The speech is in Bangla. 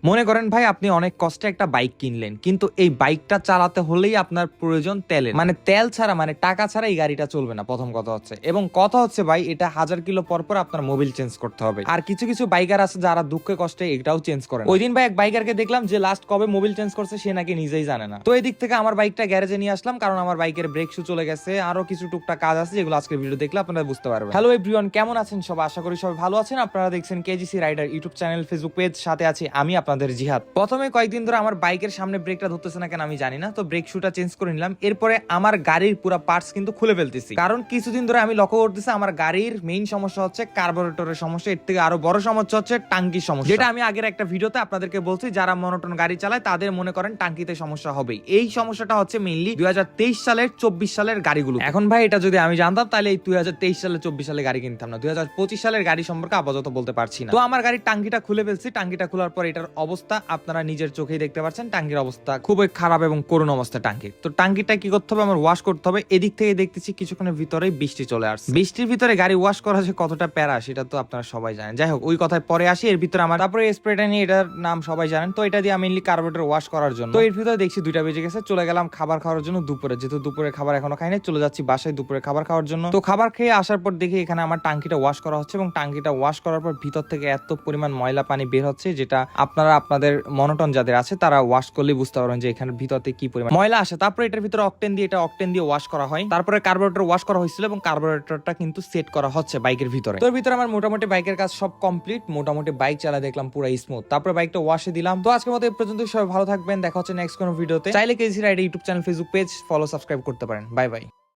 মনে করেন ভাই আপনি অনেক কষ্টে একটা বাইক কিনলেন, কিন্তু এই বাইকটা চালাতে হলেই আপনার প্রয়োজন তেলের, মানে তেল ছাড়া মানে টাকা ছাড়া এই গাড়িটা চলবে না। প্রথম কথা হচ্ছে, এবং কথা হচ্ছে ভাই এটা 1000 কিলো পর পর আপনার মোবিল চেঞ্জ করতে হবে। আর কিছু কিছু বাইকার আছে যারা দুঃখে কষ্টে এটাও চেঞ্জ করে না। ওই দিন ভাই এক বাইকারকে দেখলাম যে লাস্ট কবে মোবিল চেঞ্জ করছে সে নাকি নিজেই জানে না। তো এই দিক থেকে আমার বাইকটা গ্যারেজে নিয়ে আসলাম, কারণ আমার বাইকের ব্রেক শু চলে গেছে, আরো কিছু টুকটাক কাজ আছে যেগুলো আজকের ভিডিও দেখলে আপনারা বুঝতে পারবেন। হ্যালো এভরিওয়ান, কেমন আছেন সবাই? আশা করি সবাই ভালো আছেন। আপনারা দেখছেন KGC Rider YouTube channel, Facebook page, সাথে আছি আমি আপনাদের জিহাদ। প্রথমে কয়েকদিন ধরে আমার বাইকের সামনে ব্রেকটা ধরতেছে না কেন আমি জানি না, তো ব্রেক শুটা চেঞ্জ করে নিলাম। এরপরে আমার গাড়ির পুরো পার্টস কিন্তু খুলে ফেলতেছি, কারণ কিছুদিন ধরে আমি লক্ষ্য করতেছি আমার গাড়ির মেইন সমস্যা হচ্ছে কার্বোরেটরের সমস্যা। এর থেকে আরো বড় সমস্যা হচ্ছে টাঙ্কির সমস্যা, যেটা আমি আগের একটা ভিডিওতে আপনাদেরকে বলছি। যারা মনোটন গাড়ি চালায় তাদের মনে করেন টাঙ্কিতে সমস্যা হবেই। এই সমস্যাটা হচ্ছে মেইনলি 2023 সালের 24 সালের গাড়িগুলো। এখন ভাই এটা যদি আমি জানতাম তাহলে এই 2023 সালে 24 সালে গাড়ি কিনতাম না। 2025 সালের গাড়ি সম্পর্কে আপাতত বলতে পারছি না। তো আমার গাড়ির টাঙ্কিটা খুলে ফেলছি। টাঙ্কিটা খোলার পর এটার অবস্থা আপনারা নিজের চোখেই দেখতে পাচ্ছেন। টাঙ্কির অবস্থা খুবই খারাপ এবং করুণ অবস্থা টাঙ্কির। তো টাঙ্কিটা কি করতে হবে, আমার ওয়াশ করতে হবে। এদিক থেকে দেখতেছি কিছুক্ষণের ভিতরেই বৃষ্টি চলে আসছে। বৃষ্টির ভিতরে গাড়ি ওয়াশ করা যে কতটা প্যারা সেটা তো আপনারা সবাই জানেন। যাই হোক, ওই কথায় পরে আসি। এর ভিতরে আমার তারপরে স্প্রেটা নিয়ে, এটার নাম সবাই জানেন। তো এটা দিয়ে আমি মেইনলি কার্বোরেটর ওয়াশ করার জন্য। তো এর ভিতরে দেখছি 2টা বেজে গেছে। চলে গেলাম খাবার খাওয়ার জন্য দুপুরে, যেহেতু দুপুরে খাবার এখনো খাইনি। চলে যাচ্ছি বাসায় দুপুরে খাবার খাওয়ার জন্য। তো খাবার খেয়ে আসার পর দেখি এখানে আমার টাঙ্কিটা ওয়াশ করা হচ্ছে, এবং টাঙ্কিটা ওয়াশ করার পর ভিতর থেকে এত পরিমাণ ময়লা পানি বের হচ্ছে, যেটা আপনারা আপনাদের মনোটন যাদের আছে তারা ওয়াশ করলে বুঝতে পারবেন যে এখানে ভিতরতে কি পরিমাণ ময়লা আসে। তারপরে এটার ভিতরে অকটেন দিয়ে ওয়াশ করা হয়। তারপরে কার্বোরেটর ওয়াশ করা হয়েছিল, এবং কার্বোরেটরটা কিন্তু সেট করা হচ্ছে বাইকের ভিতরে। তোর ভিতরে আমার মোটামুটি বাইকের কাজ সব কমপ্লিট। মোটামুটি বাইক চালা দেখলাম পুরো স্মুথ। তারপরে বাইকটা ওয়াশে দিলাম। তো আজকের মতো এই পর্যন্ত। সবাই ভালো থাকবেন, দেখা হচ্ছে নেক্সট কোনো ভিডিওতে। চাইলে KG Rider YouTube channel, Facebook page follow, subscribe করতে পারেন। Bye by.